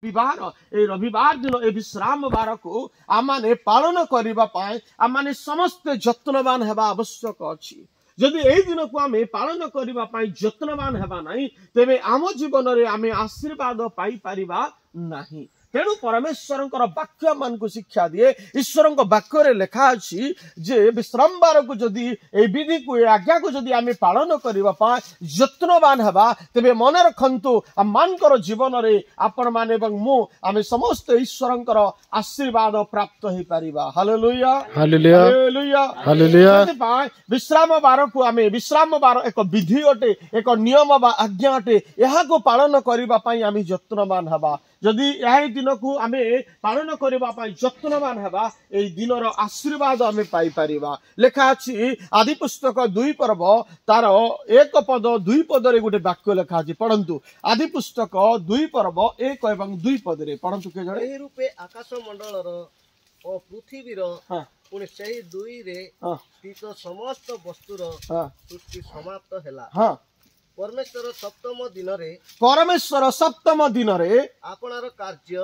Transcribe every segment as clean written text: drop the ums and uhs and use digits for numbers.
रविवार दिन ए विश्राम बार को आमाने पालन करने आमाने समस्ते जत्नवान हेबा आवश्यक अछि। जदि एई दिन को आमे पालन करने जत्नवान हेबा नहीं तेबे आम जीवन रे आमे आशीर्वाद पाई परिबा नहीं। तेणु परमेश्वर वाक्य मान को शिक्षा दिए। ईश्वर वाक्य रे लिखा अछि जे विश्राम बार को जदि ए विधि को आज्ञा को जदि आमे पालन करबा जत्नवान हेबा तेबे मन रखंतु आमानकर जीवन रे आपण मान एवं मु आमे समस्त ईश्वर आशीर्वाद प्राप्त हो Paribas. Hallelujah hallelujah hallelujah hallelujah. विश्राम बार को आमे विश्राम बार एक विधि अटे एक नियम बा आज्ञा अटे यहा को पालन करबा पई आमे जत्नवान हेबा। जदि यही दिन को आमे पालन करबा जत्नवान हेबा एई दिनर आशीर्वाद आमे पाई परिबा। लेखा अछि आदि पुस्तक 2 पर्व तार 1 पद 2 पद रे गोटे वाक्य लेखा अछि पढंतु। आदि पुस्तक 2 पर्व 1 एवं 2 पद रे पढंतु। के जणे एही रूपे आकाश मंडलर ओ पृथ्वीर पुणी सेही 2 रे तीत समस्त वस्तुर सृष्टि समाप्त हैला। परमेश्वर सप्तम दिन रे आपणार कार्य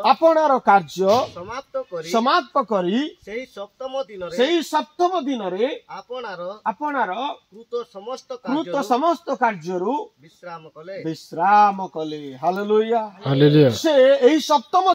समाप्त करी सेही सप्तम दिन रे आपणार कृत समस्त कार्यरु विश्राम कले। Hallelujah hallelujah. से एही सप्तम